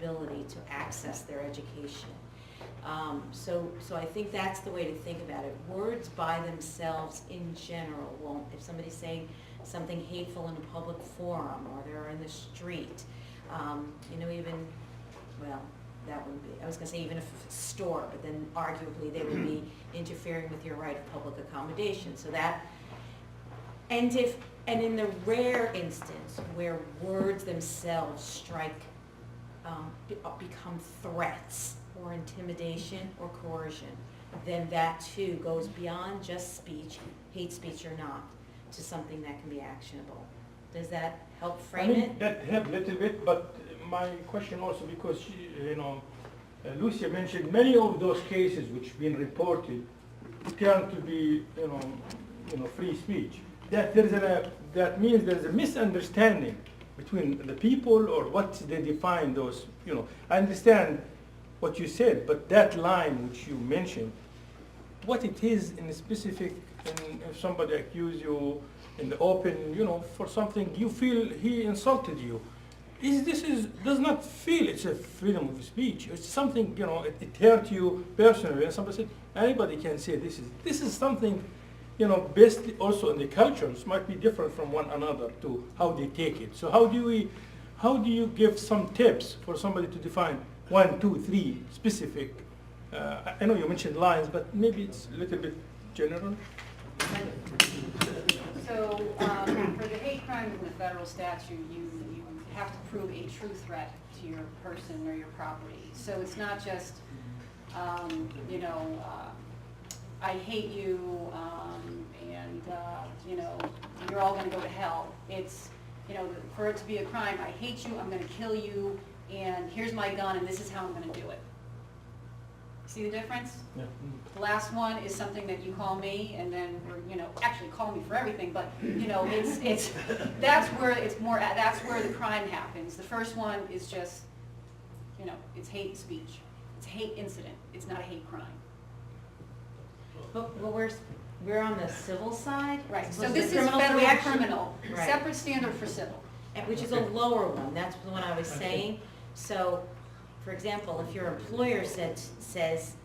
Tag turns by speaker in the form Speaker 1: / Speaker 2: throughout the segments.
Speaker 1: ability to access their education. So I think that's the way to think about it. Words by themselves in general won't, if somebody's saying something hateful in a public forum or they're in the street, even, well, that wouldn't be, I was gonna say even if it's a store, but then arguably they would be interfering with your right of public accommodation. So that, and in the rare instance where words themselves strike, become threats or intimidation or coercion, then that too goes beyond just speech, hate speech or not, to something that can be actionable. Does that help frame it?
Speaker 2: That helped a little bit, but my question also, because Lucia mentioned many of those cases which been reported turn to be free speech. That means there's a misunderstanding between the people or what they define those. I understand what you said, but that line which you mentioned, what it is in specific, and if somebody accuse you in the open, for something you feel he insulted you, does not feel it's a freedom of speech. It's something, it hurt you personally, and somebody said anybody can say this is something, based also on the cultures might be different from one another to how they take it. So how do you give some tips for somebody to define 1, 2, 3 specific? I know you mentioned lines, but maybe it's a little bit general.
Speaker 3: So for the hate crime in the federal statute, you have to prove a true threat to your person or your property. So it's not just, I hate you, and you're all going to go to hell. It's, for it to be a crime, I hate you, I'm going to kill you, and here's my gun, and this is how I'm going to do it. See the difference?
Speaker 2: Yeah.
Speaker 3: The last one is something that you call me, and then actually call me for everything, but it's that's where the crime happens. The first one is just, it's hate speech. It's a hate incident. It's not a hate crime.
Speaker 1: But we're on the civil side.
Speaker 3: Right. So
Speaker 1: Versus
Speaker 3: this is
Speaker 1: criminal,
Speaker 3: federal
Speaker 1: we actually-
Speaker 3: criminal.
Speaker 1: Right.
Speaker 3: Separate standard for civil.
Speaker 1: Which is a lower one, that's the one I was saying. So, for example, if your employer says,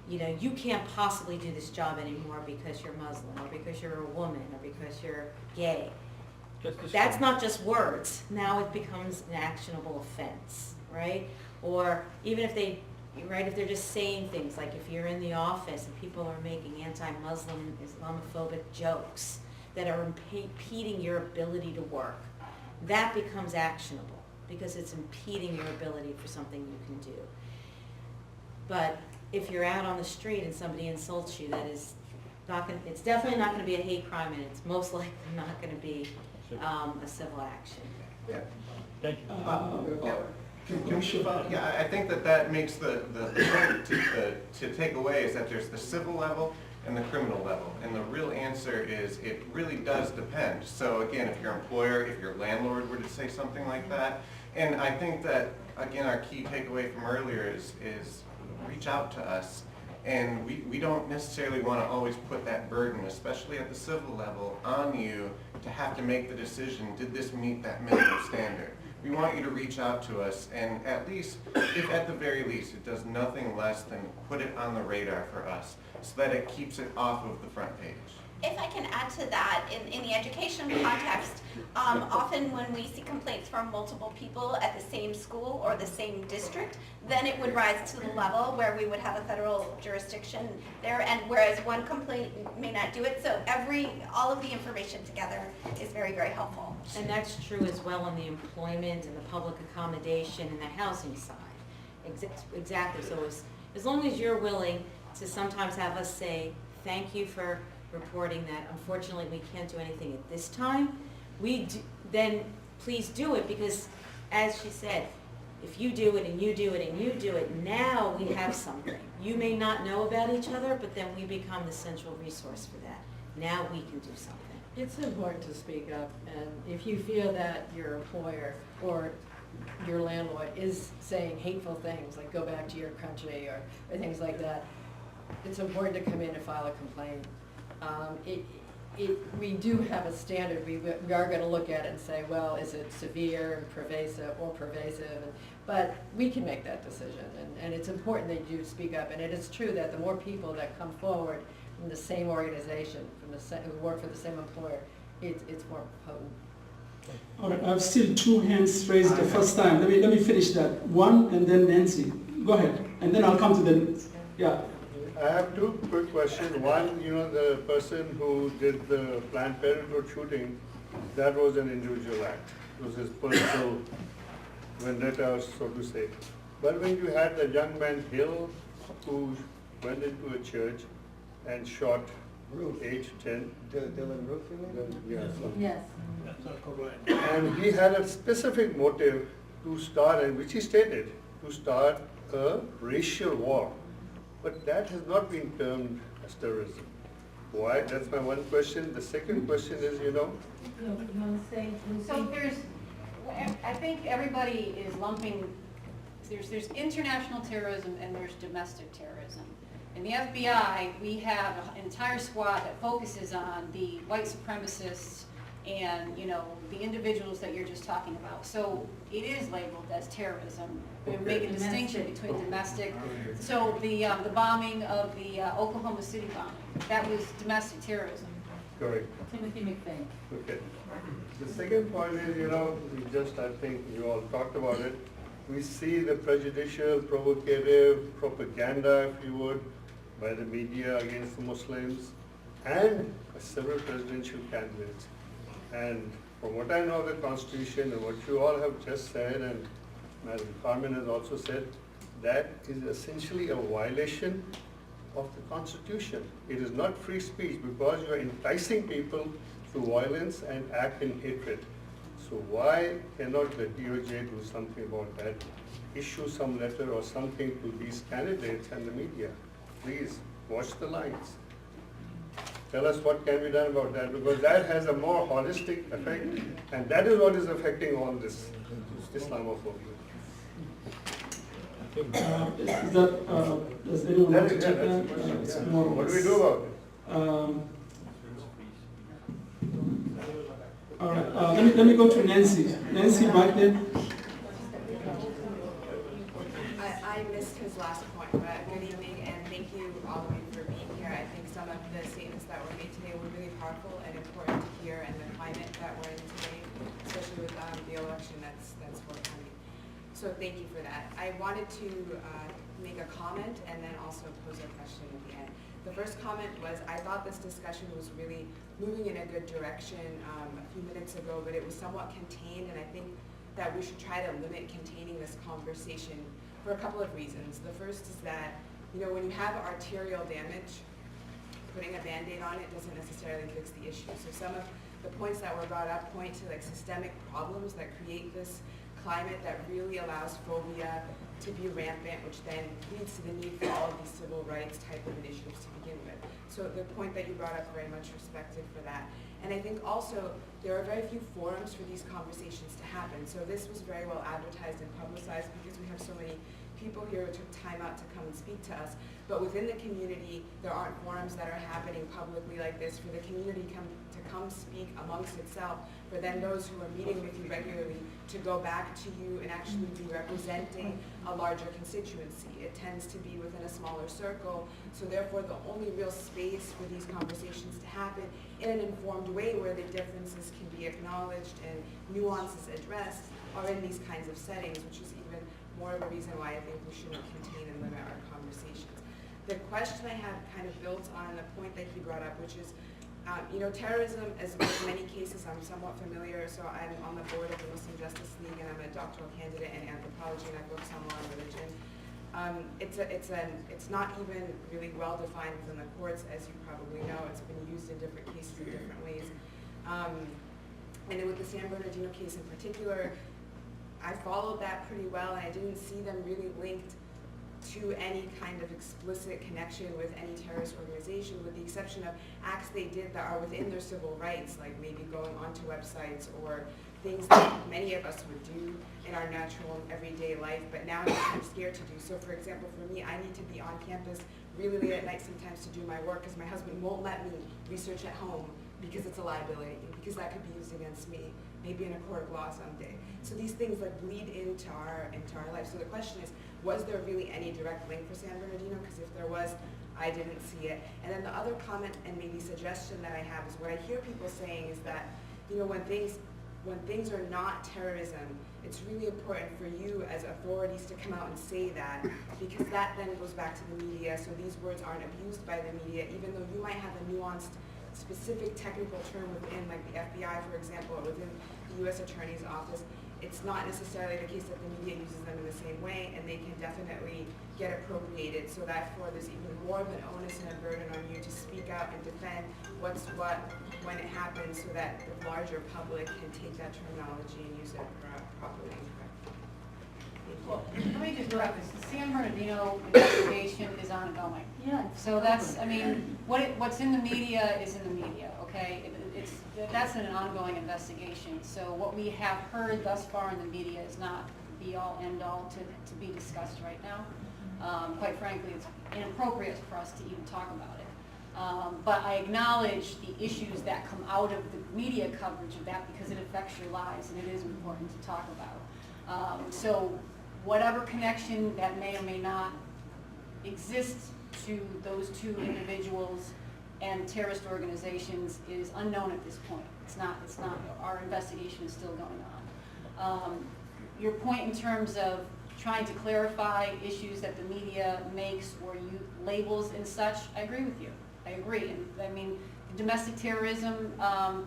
Speaker 1: you can't possibly do this job anymore because you're Muslim, or because you're a woman, or because you're gay, that's not just words. Now it becomes an actionable offense, right? Or even if if they're just saying things, like if you're in the office and people are making anti-Muslim, Islamophobic jokes that are impeding your ability to work, that becomes actionable because it's impeding your ability for something you can do. But if you're out on the street and somebody insults you, that is not going. It's definitely not going to be a hate crime, and it's most likely not going to be a civil action.
Speaker 4: Yeah.
Speaker 2: Thank you.
Speaker 4: Can we shift on? Yeah, I think that makes the point to take away is that there's the civil level and the criminal level. And the real answer is it really does depend. So again, if your employer, if your landlord were to say something like that, and I think that, again, our key takeaway from earlier is reach out to us. And we don't necessarily want to always put that burden, especially at the civil level, on you to have to make the decision, did this meet that minimum standard? We want you to reach out to us, and at least, if at the very least, it does nothing less than put it on the radar for us so that it keeps it off of the front page.
Speaker 5: If I can add to that, in the education context, often when we see complaints from multiple people at the same school or the same district, then it would rise to the level where we would have a federal jurisdiction there, and whereas one complaint may not do it, so all of the information together is very, very helpful.
Speaker 1: And that's true as well in the employment and the public accommodation and the housing side. Exactly. So as long as you're willing to sometimes have us say, thank you for reporting that unfortunately we can't do anything at this time, then please do it, because as she said, if you do it and you do it and you do it, now we have something. You may not know about each other, but then we become the central resource for that. Now we can do something.
Speaker 6: It's important to speak up, and if you feel that your employer or your landlord is saying hateful things, like go back to your country or things like that, it's important to come in and file a complaint. we do have a standard, we are gonna look at it and say, well, is it severe and pervasive, but we can make that decision, and it's important that you speak up, and it is true that the more people that come forward from the same organization, who work for the same employer, it's more potent.
Speaker 7: All right, I've still two hands raised the first time. Let me finish that. One and then Nancy. Go ahead, and then I'll come to the, yeah.
Speaker 8: I have two quick questions. One, the person who did the Planned Parenthood shooting, that was an individual act. It was his personal vendetta, so to say. But when you had the young man Hill, who went into a church and shot age 10.
Speaker 9: Dylan Roof, you mean?
Speaker 8: Yeah.
Speaker 6: Yes.
Speaker 8: And he had a specific motive to start, and which he stated, to start a racial war. But that has not been termed as terrorism. Why? That's my one question. The second question is,
Speaker 3: So I think everybody is lumping, there's international terrorism and there's domestic terrorism. In the FBI, we have an entire squad that focuses on the white supremacists and, the individuals that you're just talking about. So it is labeled as terrorism. We make a distinction between domestic. So the bombing of the Oklahoma City bombing, that was domestic terrorism.
Speaker 8: correct.
Speaker 6: Timothy McVeigh.
Speaker 8: Okay. The second point is, I think you all talked about it. We see the prejudicial, provocative propaganda, if you would, by the media against the Muslims and several presidential candidates. And from what I know of the Constitution and what you all have just said, and Madam Carmen has also said, that is essentially a violation of the Constitution. It is not free speech because you are enticing people to violence and act in hatred. So why cannot the DOJ do something about that? Issue some letter or something to these candidates and the media. Please watch the lines. Tell us what can be done about that, because that has a more holistic effect, and that is what is affecting all this Islamophobia.
Speaker 7: Does anyone want to
Speaker 8: That's
Speaker 7: take
Speaker 8: the
Speaker 7: that?
Speaker 8: question.
Speaker 7: It's
Speaker 8: Yeah.
Speaker 7: more or
Speaker 8: What do we
Speaker 7: less-
Speaker 8: do about it?
Speaker 7: All right, let me go to Nancy. Nancy, back there.
Speaker 10: I missed his last point, but good evening, and thank you all of you for being here. I think some of the statements that were made today were really powerful and important to hear in the climate that we're in today, especially with the election that's forthcoming. So thank you for that. I wanted to make a comment and then also pose a question at the end. The first comment was, I thought this discussion was really moving in a good direction a few minutes ago, but it was somewhat contained, and I think that we should try to limit containing this conversation for a couple of reasons. The first is that, when you have arterial damage, putting a Band-Aid on it doesn't necessarily fix the issue. So some of the points that were brought up point to systemic problems that create this climate that really allows phobia to be rampant, which then leads to the need for all of these civil rights type of initiatives to begin with. So the point that you brought up, very much respected for that. And I think also there are very few forums for these conversations to happen. So this was very well advertised and publicized because we have so many people here who took time out to come and speak to us. But within the community, there aren't forums that are happening publicly like this for the community to come speak amongst itself, for then those who are meeting with you regularly to go back to you and actually be representing a larger constituency. It tends to be within a smaller circle, so therefore the only real space for these conversations to happen in an informed way where the differences can be acknowledged and nuances addressed are in these kinds of settings, which is even more of a reason why I think we shouldn't contain and limit our conversations. The question I have kind of built on the point that he brought up, which is, terrorism, as with many cases, I'm somewhat familiar, so I'm on the board of the Muslim Justice League, and I'm a doctoral candidate in anthropology, and I book some on religion. It's not even really well defined within the courts, as you probably know. It's been used in different cases in different ways. And then with the San Bernardino case in particular, I followed that pretty well, and I didn't see them really linked to any kind of explicit connection with any terrorist organization, with the exception of acts they did that are within their civil rights, like maybe going onto websites or things that many of us would do in our natural everyday life, but now I'm scared to do. So for example, for me, I need to be on campus really late at night sometimes to do my work because my husband won't let me research at home because it's a liability, because that could be used against me, maybe in a court of law someday. So these things like bleed into our life. So the question is, was there really any direct link for San Bernardino? Because if there was, I didn't see it. And then the other comment and maybe suggestion that I have is what I hear people saying is that, you know, when things are not terrorism, it's really important for you as authorities to come out and say that, because that then goes back to the media, so these words aren't abused by the media, even though you might have a nuanced, specific technical term within, like the FBI, for example, or within the U.S. Attorney's Office. It's not necessarily the case that the media uses them in the same way, and they can definitely get appropriated, so therefore there's even more of an onus and a burden on you to speak out and defend what's what when it happens, so that the larger public can take that terminology and use it properly and correctly.
Speaker 3: Well, let me just preface, the San Bernardino investigation is ongoing.
Speaker 6: Yeah.
Speaker 3: So that's, I mean, what's in the media is in the media, okay? That's an ongoing investigation. So what we have heard thus far in the media is not be all end all to be discussed right now. Quite frankly, it's inappropriate for us to even talk about it. But I acknowledge the issues that come out of the media coverage of that, because it affects your lives and it is important to talk about. So whatever connection that may or may not exist to those two individuals and terrorist organizations is unknown at this point. It's not, our investigation is still going on. Your point in terms of trying to clarify issues that the media makes or you labels and such, I agree with you. I agree. And I mean, the domestic terrorism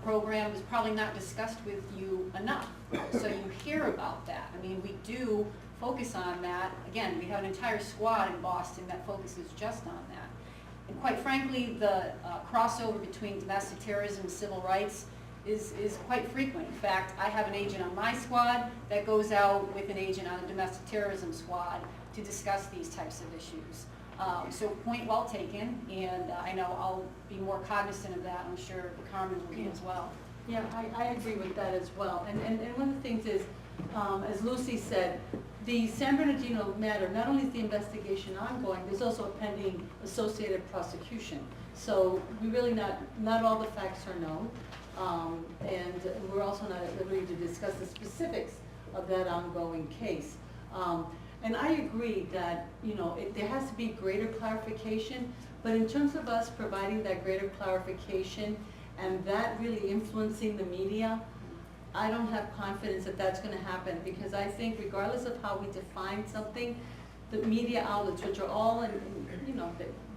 Speaker 3: program is probably not discussed with you enough. So you hear about that. I mean, we do focus on that. Again, we have an entire squad in Boston that focuses just on that. And quite frankly, the crossover between domestic terrorism and civil rights is quite frequent. In fact, I have an agent on my squad that goes out with an agent on a domestic terrorism squad to discuss these types of issues. So point well taken, and I know I'll be more cognizant of that. I'm sure Carmen will be as well.
Speaker 11: Yeah, I agree with that as well. And one of the things is, as Lucy said, the San Bernardino matter, not only is the investigation ongoing, there's also a pending associated prosecution. So we really not all the facts are known. And we're also not at liberty to discuss the specifics of that ongoing case. And I agree that, you know, there has to be greater clarification, but in terms of us providing that greater clarification and that really influencing the media, I don't have confidence that that's going to happen, because I think regardless of how we define something, the media outlets, which are all, you know,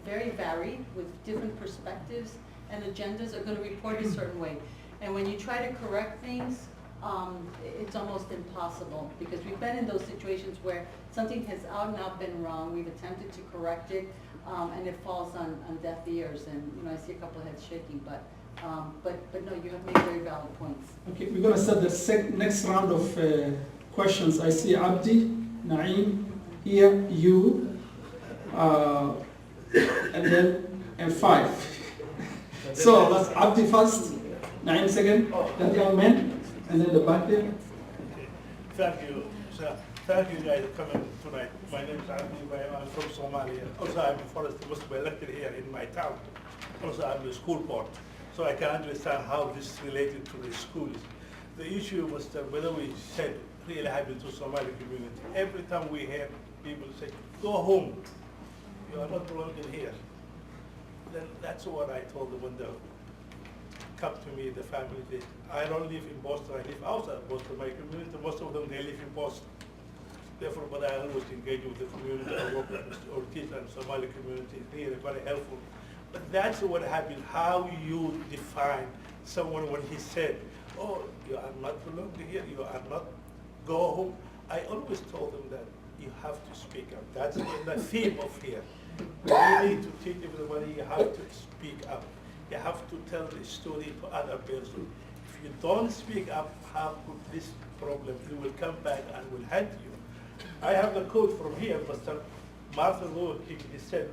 Speaker 11: very varied with different perspectives and agendas, are going to report a certain way. And when you try to correct things, it's almost impossible, because we've been in those situations where something has out and out been wrong. We've attempted to correct it, and it falls on deaf ears. And you know, I see a couple of heads shaking, but no, you have made very valid points.
Speaker 7: Okay, we're going to start the next round of questions. I see Abdi, Naeem, here, you, and then 5. So that's Abdi first, Naeem second, then the young man, and then the back there.
Speaker 12: Thank you, sir. Thank you guys for coming tonight. My name is Abdi, I'm from Somalia. Also, I'm a forest muslim elected here in my town. Also, I'm the school board. So I can understand how this is related to the schools. The issue was that whether we said really happened to Somali community. Every time we hear people say, go home, you are not belonging here. Then that's what I told them when they come to me, the family. I don't live in Boston, I live outside Boston. My community, most of them, they live in Boston. Therefore, but I always engage with the community. I work with Ortiz and Somali community here, very helpful. But that's what happened, how you define someone when he said, oh, you are not belonging here, you are not, go home. I always told them that you have to speak up. That's the theme of here. You need to teach everybody, you have to speak up. You have to tell the story to other person. If you don't speak up, how could this problem, it will come back and will hurt you. I have the quote from here, Mr. Martin Luther King, he said,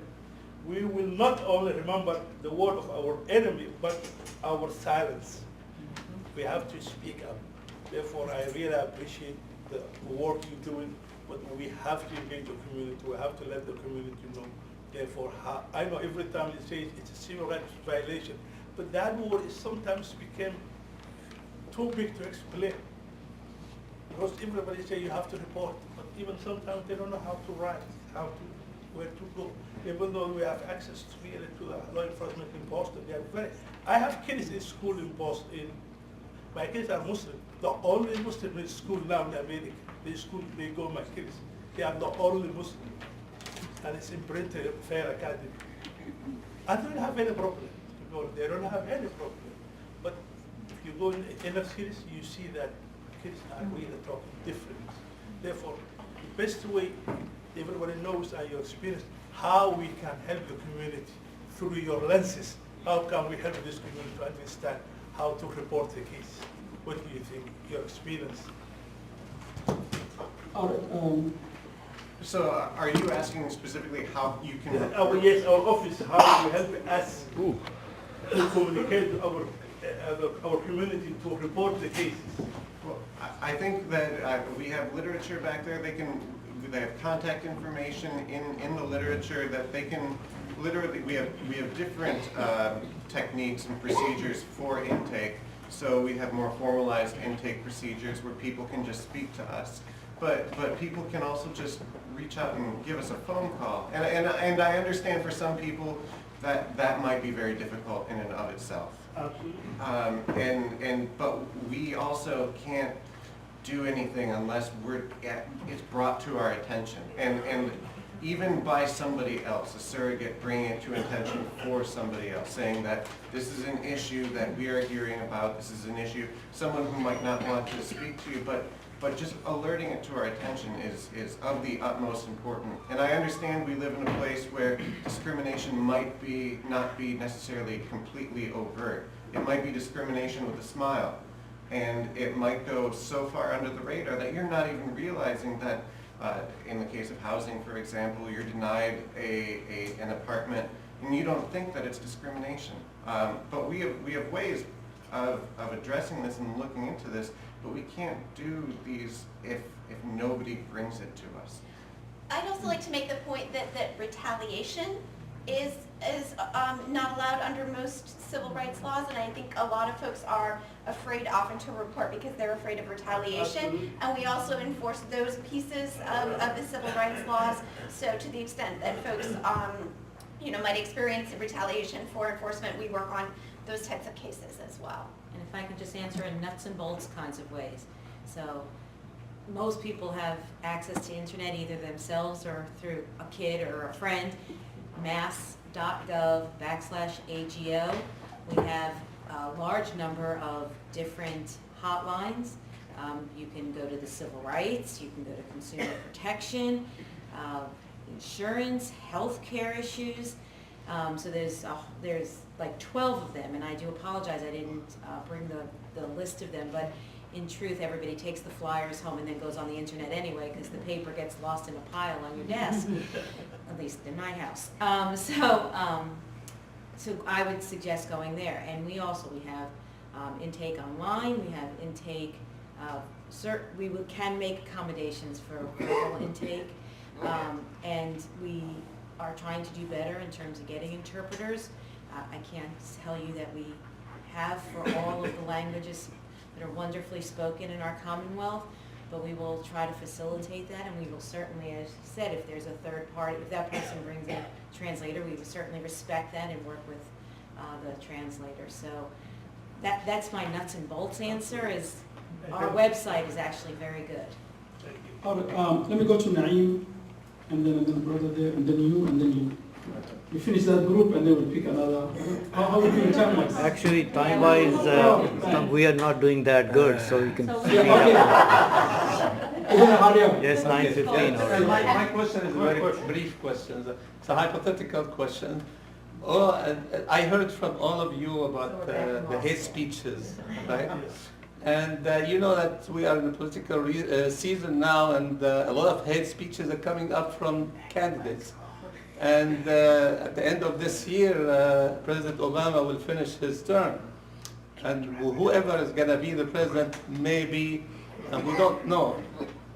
Speaker 12: we will not only remember the word of our enemy, but our silence. We have to speak up. Therefore, I really appreciate the work you're doing, but we have to engage the community. We have to let the community know. Therefore, I know every time you say it's a civil rights violation, but that word is sometimes became too big to explain. Because everybody say you have to report, but even sometimes they don't know how to write, where to go. Even though we have access really to the law enforcement in Boston, they are very. I have kids in school in Boston. My kids are Muslim. The only Muslim in school now in America. They go, my kids. They are the only Muslim. And it's in Brentwood Fair Academy. I don't have any problem. They don't have any problem. But if you go in inner cities, you see that kids are really talking different. Therefore, the best way everybody knows and your experience, how we can help the community through your lenses. How can we help this community to understand how to report the case? What do you think, your experience?
Speaker 7: All right,
Speaker 4: So are you asking specifically how you can?
Speaker 12: Yes, our office, how you help us to communicate with our community to report the cases?
Speaker 4: Well, I think that we have literature back there. They have contact information in the literature that they can literally. We have different techniques and procedures for intake. So we have more formalized intake procedures where people can just speak to us. But people can also just reach out and give us a phone call. And I understand for some people that might be very difficult in and of itself.
Speaker 12: Absolutely.
Speaker 4: But we also can't do anything unless it's brought to our attention. And even by somebody else, a surrogate bringing it to attention for somebody else, saying that this is an issue that we are hearing about, this is an issue, someone who might not want to speak to you, but just alerting it to our attention is of the utmost importance. And I understand we live in a place where discrimination might not be necessarily completely overt. It might be discrimination with a smile. And it might go so far under the radar that you're not even realizing that in the case of housing, for example, you're denied an apartment and you don't think that it's discrimination. But we have ways of addressing this and looking into this, but we can't do these if nobody brings it to us.
Speaker 5: I'd also like to make the point that retaliation is not allowed under most civil rights laws, and I think a lot of folks are afraid often to report because they're afraid of retaliation.
Speaker 12: Absolutely.
Speaker 5: And we also enforce those pieces of the civil rights laws. So to the extent that folks might experience retaliation for enforcement, we work on those types of cases as well.
Speaker 1: And if I could just answer in nuts and bolts kinds of ways. So most people have access to internet either themselves or through a kid or a friend. mass.gov/AGO. We have a large number of different hotlines. You can go to the civil rights, you can go to consumer protection, insurance, healthcare issues. So there's like 12 of them, and I do apologize I didn't bring the list of them, but in truth everybody takes the flyers home and then goes on the internet anyway because the paper gets lost in a pile on your desk, at least in my house. So I would suggest going there. And we have intake online, we have intake, we can make accommodations for verbal intake, and we are trying to do better in terms of getting interpreters. I can't tell you that we have for all of the languages that are wonderfully spoken in our Commonwealth, but we will try to facilitate that, and we will certainly, as you said, if there's a third party, if that person brings in a translator, we will certainly respect that and work with the translator. So that's my nuts and bolts answer, is our website is actually very good.
Speaker 12: Thank you.
Speaker 7: all right, let me go to Naeem, and then brother there, and then you, and then you. We finish that group, and then we'll pick another. How we doing time-wise?
Speaker 9: Actually, time-wise, we are not doing that good, so we can
Speaker 11: So
Speaker 9: speed
Speaker 7: Yeah,
Speaker 9: up.
Speaker 7: okay. We're gonna hurry up.
Speaker 9: Yes, 9:15
Speaker 13: So
Speaker 9: already.
Speaker 13: my question is a very brief question. It's a hypothetical question. I heard from all of you about the hate speeches, right? And you know that we are in a political season now, and a lot of hate speeches are coming up from candidates. And at the end of this year, President Obama will finish his term. And whoever is going to be the president, maybe, and we don't know,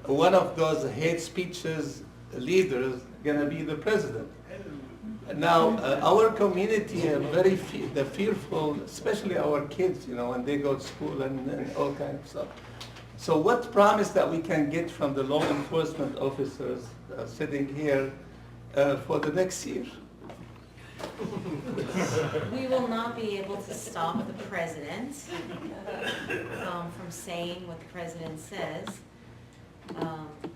Speaker 13: one of those hate speeches leaders going to be the president. Now, our community are very they're fearful, especially our kids, when they go to school and all kinds of stuff. So what promise that we can get from the law enforcement officers sitting here for the next year?
Speaker 1: We will not be able to stop the president from saying what the president says.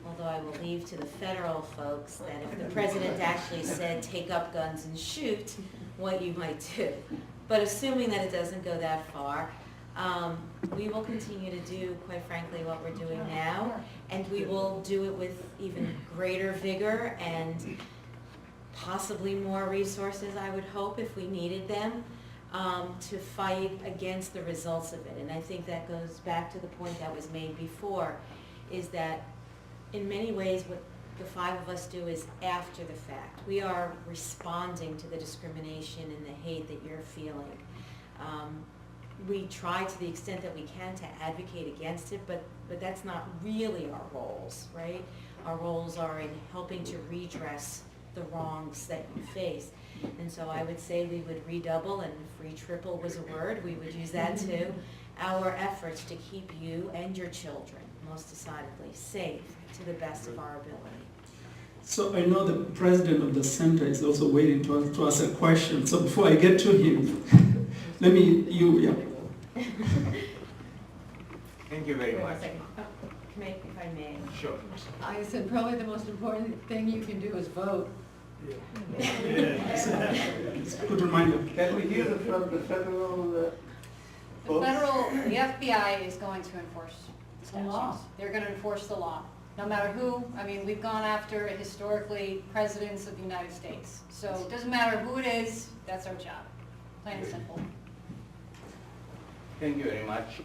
Speaker 1: Although I will leave to the federal folks that if the president actually said, take up guns and shoot, what you might do. But assuming that it doesn't go that far, we will continue to do, quite frankly, what we're doing now, and we will do it with even greater vigor and possibly more resources, I would hope, if we needed them, to fight against the results of it. And I think that goes back to the point that was made before, is that in many ways what the five of us do is after the fact. We are responding to the discrimination and the hate that you're feeling. We try to the extent that we can to advocate against it, but that's not really our roles, right? Our roles are in helping to redress the wrongs that you face. And so I would say we would redouble, and if re-triple was a word, we would use that too, our efforts to keep you and your children, most decidedly, safe to the best of our ability.
Speaker 7: So I know the president of the center is also waiting to ask a question. So before I get to him, let me,
Speaker 14: Thank you very much.
Speaker 1: If I may.
Speaker 14: Sure.
Speaker 6: I said probably the most important thing you can do is vote.
Speaker 7: Good reminder.
Speaker 13: Can we hear from the federal
Speaker 3: The FBI is going to enforce the statutes. They're going to enforce the law, no matter who. I mean, we've gone after historically presidents of the United States. So it doesn't matter who it is, that's our job. Plain and simple.
Speaker 14: Thank you very much.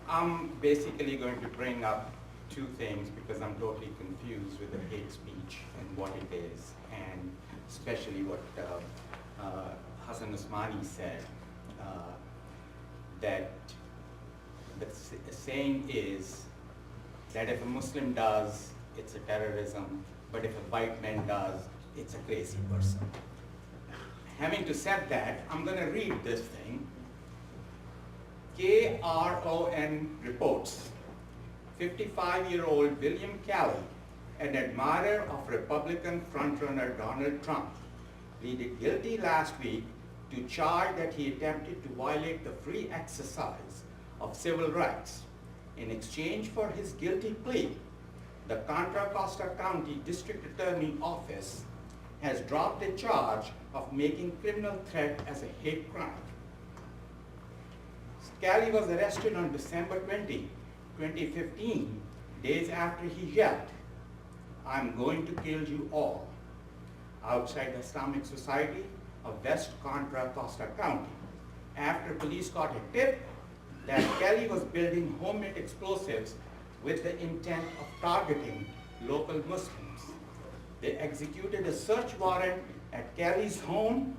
Speaker 14: I'm basically going to bring up two things because I'm totally confused with the hate speech and what it is, and especially what Hassan Usmani said, that the saying is that if a Muslim does, it's a terrorism, but if a white man does, it's a crazy person. Having to said that, I'm going to read this thing. KRON reports 55-year-old William Kelly, an admirer of Republican frontrunner Donald Trump, pleaded guilty last week to charge that he attempted to violate the free exercise of civil rights. In exchange for his guilty plea, the Contra Costa County District Attorney Office has dropped a charge of making criminal threat as a hate crime. Kelly was arrested on December 20, 2015, days after he yelled, "I'm going to kill you all," outside the Islamic Society of West Contra Costa County, after police got a tip that Kelly was building homemade explosives with the intent of targeting local Muslims. They executed a search warrant at Kelly's home.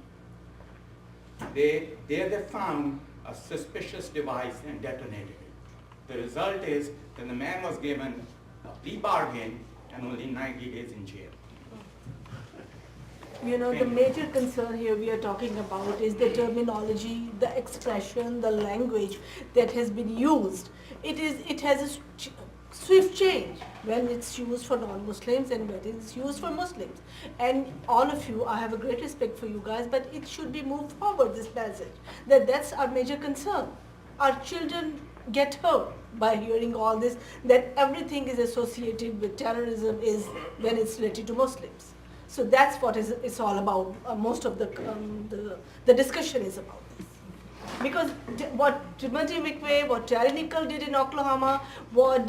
Speaker 14: There they found a suspicious device and detonated it. The result is that the man was given a plea bargain and only 90 days in jail.
Speaker 15: The major concern here we are talking about is the terminology, the expression, the language that has been used. It has a swift change when it's used for non-Muslims and when it's used for Muslims. And all of you, I have a great respect for you guys, but it should be moved forward, this message, that's our major concern. Our children get hurt by hearing all this, that everything is associated with terrorism is when it's related to Muslims. So that's what it's all about. Most of the discussion is about this. Because what Timothy McVeigh, what Terry Nichol did in Oklahoma, what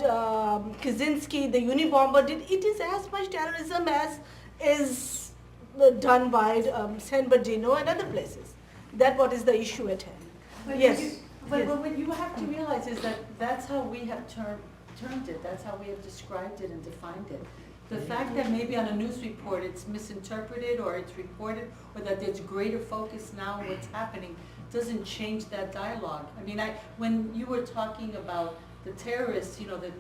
Speaker 15: Kaczynski, the Unabomber did, it is as much terrorism as is done by San Bernardino and other places. That's what is the issue at hand.
Speaker 11: But what you have to realize is that that's how we have termed it. That's how we have described it and defined it. The fact that maybe on a news report it's misinterpreted or it's reported, or that there's greater focus now on what's happening, doesn't change that dialogue. I mean, when you were talking about the terrorists, you know, that,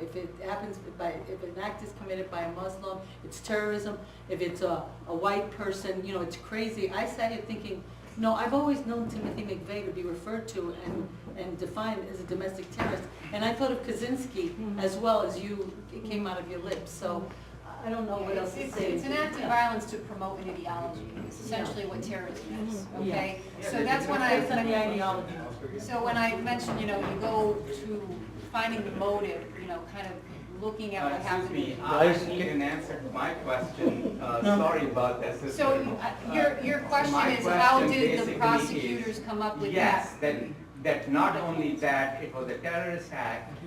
Speaker 11: if it happens if an act is committed by a Muslim, it's terrorism. If it's a white person, you know, it's crazy. I sat here thinking, no, I've always known Timothy McVeigh to be referred to and defined as a domestic terrorist. And I thought of Kaczynski as well as it came out of your lips. So I don't know what else to say.
Speaker 3: It's an act of violence to promote an ideology. It's essentially what terrorism is, okay? So that's when
Speaker 11: Based on the ideology.
Speaker 3: So when I mentioned, you know, you go to finding the motive, you know, kind of looking at what happened.
Speaker 14: I need an answer to my question. Sorry about this.
Speaker 3: So your question
Speaker 14: My
Speaker 3: is, how
Speaker 14: question
Speaker 3: did the
Speaker 14: basically
Speaker 3: prosecutors
Speaker 14: is,
Speaker 3: come up with
Speaker 14: yes,
Speaker 3: that?
Speaker 14: that not only that it was a terrorist act,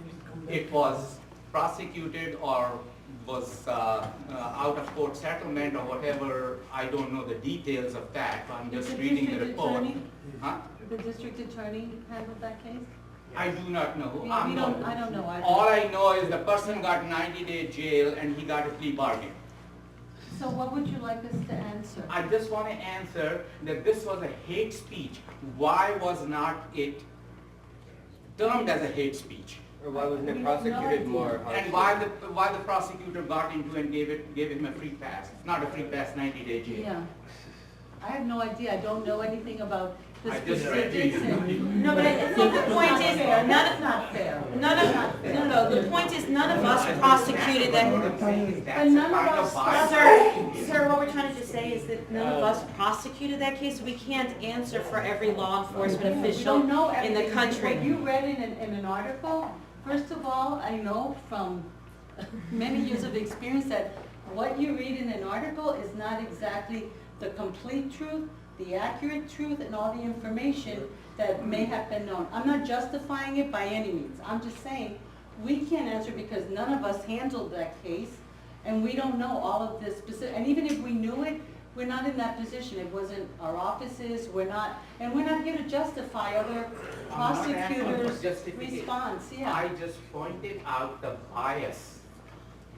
Speaker 14: it was prosecuted or was out of court settlement or whatever. I don't know the details of that. I'm just reading the report. Huh?
Speaker 11: The district attorney handled that case?
Speaker 14: I do not know.
Speaker 11: Yeah, I don't know either.
Speaker 14: All I know is the person got 90-day jail and he got a plea bargain.
Speaker 11: So what would you like us to answer?
Speaker 14: I just want to answer that this was a hate speech. Why was not it termed as a hate speech?
Speaker 16: Or why wasn't it prosecuted more harshly?
Speaker 14: And why the prosecutor got into and gave him a free pass? Not a free pass, 90-day jail.
Speaker 11: Yeah. I have no idea. I don't know anything about the
Speaker 14: I just read to
Speaker 11: specifics.
Speaker 14: you.
Speaker 1: No, but I think the point is,
Speaker 11: That's not fair.
Speaker 1: the point is none of us prosecuted that.
Speaker 11: And none of us,
Speaker 1: Sir, what we're trying to just say is that none of us prosecuted that case. We can't answer for every law enforcement
Speaker 11: we
Speaker 1: official
Speaker 11: don't know
Speaker 1: in the
Speaker 11: everything.
Speaker 1: country.
Speaker 11: What you read in an article, first of all, I know from many years of experience that what you read in an article is not exactly the complete truth, the accurate truth, and all the information that may have been known. I'm not justifying it by any means. I'm just saying we can't answer because none of us handled that case, and we don't know all of this specific. And even if we knew it, we're not in that position. It wasn't our offices. We're not here to justify other prosecutors' response. Yeah.
Speaker 14: I just pointed out the bias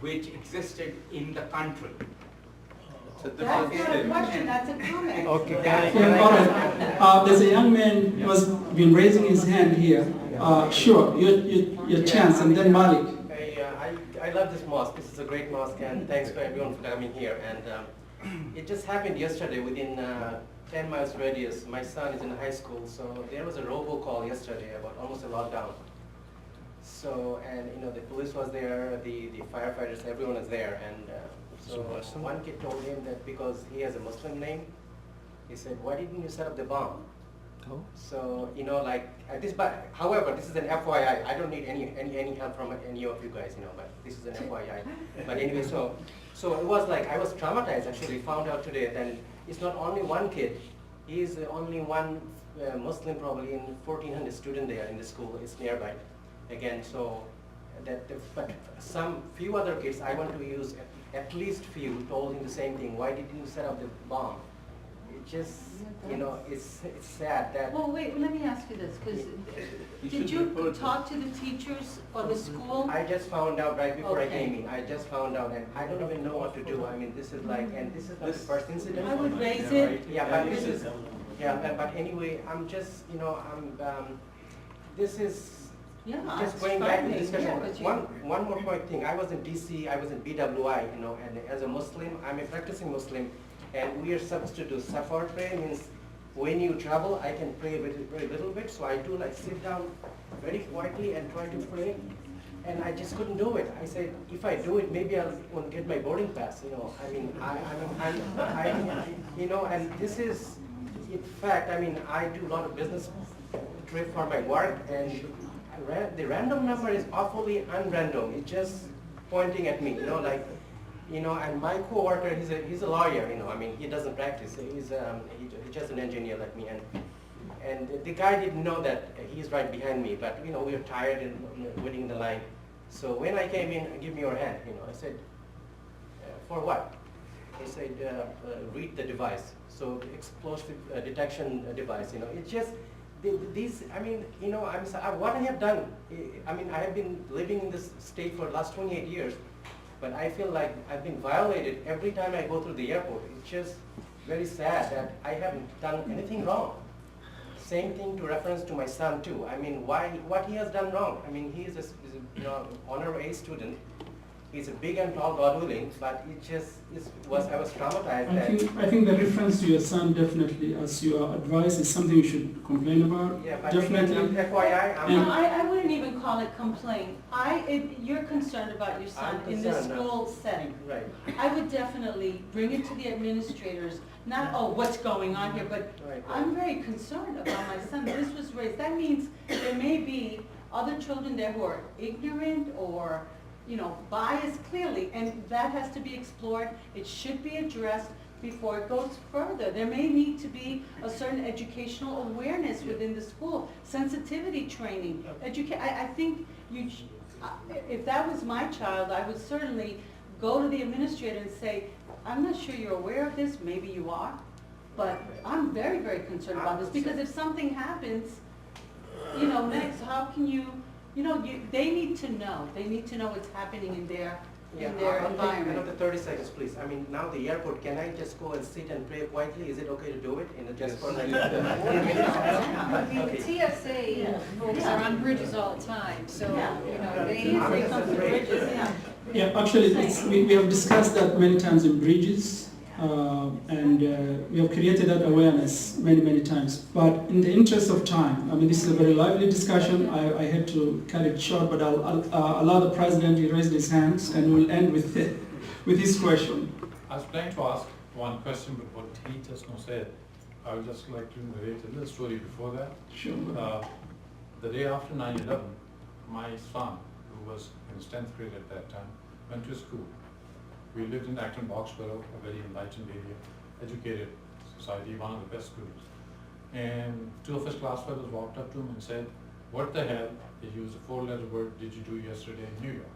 Speaker 14: which existed in the country.
Speaker 11: That's not a question, that's a comment.
Speaker 7: Okay. Yeah, all right. There's a young man who has been raising his hand here. Sure, your chance, and then Malik.
Speaker 16: I love this mosque. This is a great mosque, and thanks for everyone for coming here. And it just happened yesterday within 10 miles radius. My son is in high school, so there was a robocall yesterday about almost a lockdown. So, and you know, the police was there, the firefighters, everyone is there, and so one kid told him that because he has a Muslim name, he said, "Why didn't you set up the bomb?" Oh. So, you know, like this, but however, this is an FYI. I don't need any help from any of you guys, you know, but this is an FYI. But anyway, so it was like, I was traumatized actually, found out today that it's not only one kid, he's only one Muslim probably in 1,400 students there in the school, it's nearby. Again, so but some few other kids, I want to use at least few, told him the same thing. Why didn't you set up the bomb? It just, you know, it's sad that.
Speaker 11: Well, wait, let me ask you this, because did you talk to the teachers or the school?
Speaker 16: I just found out right before I
Speaker 11: Okay.
Speaker 16: came in. I just found out, and I don't even know what to do. I mean, this is like, and this is not the first incident.
Speaker 11: I would raise it.
Speaker 16: Yeah, but this is, yeah, but anyway, I'm just, you know, this is.
Speaker 11: Yeah,
Speaker 16: Just
Speaker 11: it's
Speaker 16: going back to the
Speaker 11: frightening,
Speaker 16: discussion,
Speaker 11: yeah, but you-
Speaker 16: one more point thing. I was in DC, I was in BWI, you know, and as a Muslim, I'm a practicing Muslim, and we are supposed to do safar prayer, means when you travel, I can pray very little bit, so I do like sit down very quietly and try to pray, and I just couldn't do it. I said, if I do it, maybe I won't get my boarding pass, you know. I mean, you know, and this is, in fact, I mean, I do a lot of business trip for my work, and the random number is awfully unrandom. It's just pointing at me, you know, like, you know, and my coworker, he's a lawyer, you know, I mean, he doesn't practice. He's just an engineer like me, and the guy didn't know that he's right behind me, but, you know, we were tired and waiting in the line. So when I came in, give me your hand, you know, I said, for what? He said, read the device. So explosive detection device, you know, it's just, these, I mean, you know, what I have done, I mean, I have been living in this state for the last 28 years, but I feel like I've been violated every time I go through the airport. It's just very sad that I haven't done anything wrong. same thing to reference to my son too. I mean, what he has done wrong? I mean, he is a honor A student. He's a big and tall, God willing, but it just I was traumatized.
Speaker 7: I think the reference to your son definitely, as your advice, is something you should complain about.
Speaker 16: Yeah, but
Speaker 7: definitely.
Speaker 16: FYI,
Speaker 11: No, I wouldn't even call it complaint. You're concerned about your son in this school setting.
Speaker 16: Right.
Speaker 11: I would definitely bring it to the administrators, not, oh, what's going on here, but I'm very concerned about my son. This was raised, that means there may be other children there who are ignorant or, biased clearly, and that has to be explored. It should be addressed before it goes further. There may need to be a certain educational awareness within the school, sensitivity training. I think if that was my child, I would certainly go to the administrator and say, I'm not sure you're aware of this, maybe you are, but I'm very, very concerned about this, because if something happens, next, how can they need to know. They need to know what's happening in their environment.
Speaker 16: Another 30 seconds, please. I mean, now the airport, can I just go and sit and pray quietly? Is it okay to do it just for like 4 minutes?
Speaker 3: TSA folks are on bridges all the time, so, they come to bridges.
Speaker 7: Yeah, actually, we have discussed that many times in bridges, and we have created that awareness many times. But in the interest of time, I mean, this is a very lively discussion. I had to cut it short, but I'll allow the president to raise his hands, and we'll end with his question.
Speaker 17: I was planning to ask one question, but what he just now said, I would just like to narrate a little story before that.
Speaker 7: Sure.
Speaker 17: The day after 9/11, my son, who was in his 10th grade at that time, went to school. We lived in Acton Boxborough, a very enlightened area, educated society, one of the best schools. And 2 of his class fellows walked up to him and said, what the hell, they used a 4-letter word, did you do yesterday in New York?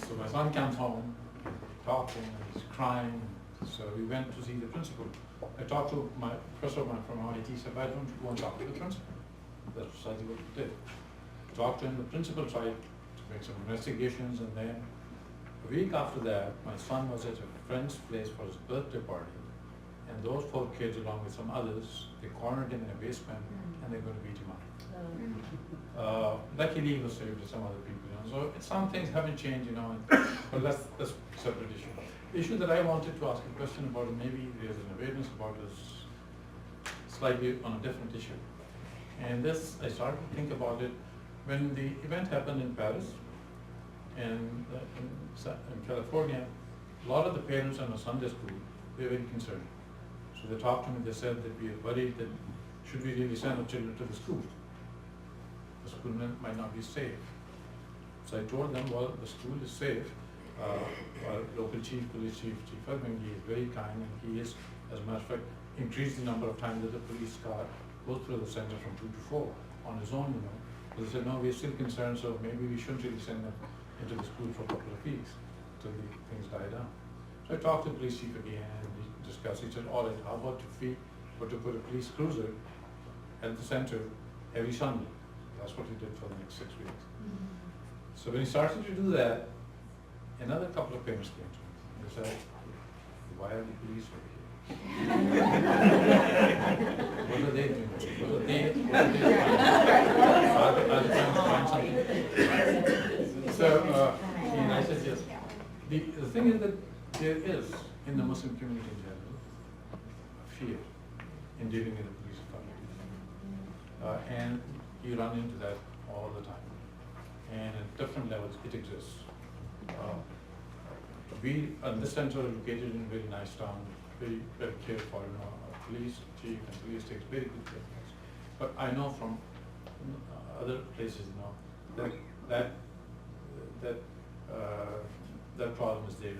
Speaker 17: So my son comes home, talking, and he's crying. So we went to see the principal. I talked to my professor from MIT, said, why don't you go and talk to the principal? That's precisely what we did. Talked to him, the principal tried to make some investigations, and then a week after that, my son was at a friend's place for his birthday party, and those 4 kids, along with some others, they cornered him in a basement, and they're going to beat him up. Luckily, he was saved with some other people. So some things haven't changed, but that's a separate issue. The issue that I wanted to ask a question about, maybe there's an awareness about, is slightly on a different issue. And this, I started to think about it when the event happened in Paris and in California. A lot of the parents in a Sunday school, they were very concerned. So they talked to me, they said that we are worried that should we really send our children to the school? The school might not be safe. So I told them, well, the school is safe. Our local police chief, Chief Irving, he is very kind, and he is, as a matter of fact, increased the number of times that the police car goes through the center from 2 to 4 on his own, So they said, no, we're still concerned, so maybe we shouldn't really send them into the school for a couple of weeks until things die down. So I talked to the police chief again, and we discussed. He said, all right, how about to put a police cruiser at the center every Sunday? That's what he did for the next 6 weeks. So when he started to do that, another couple of parents came to me. They said, why are the police over here? What are they doing? What are they doing? Are they trying to find something? So, and I said, yes. The thing is that there is, in the Muslim community in general, fear in dealing with the police authority. And you run into that all the time. And at different levels, it exists. We, this center, are located in a very nice town, very cared for. Our police chief and police takes very good care of us. But I know from other places, that problem is there.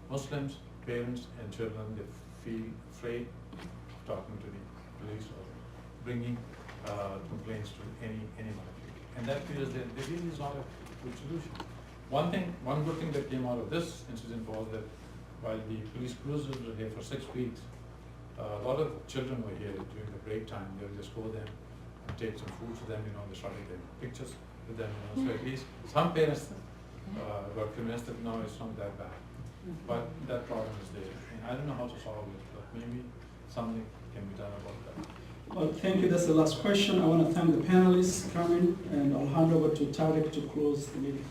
Speaker 17: Muslims, parents, and children, they feel afraid of talking to the police or bringing complaints to anyone. And that feels that there really is not a good solution. One good thing that came out of this incident was that while the police cruisers were here for 6 weeks, a lot of children were here during the break time. They would just go there and take some food for them, they started taking pictures with them. So at least some parents were convinced that no, it's not that bad. But that problem is there. And I don't know how to solve it, but maybe something can be done about that.
Speaker 7: Well, thank you. That's the last question. I want to thank the panelists coming, and I'll hand over to Tarek to close the meeting.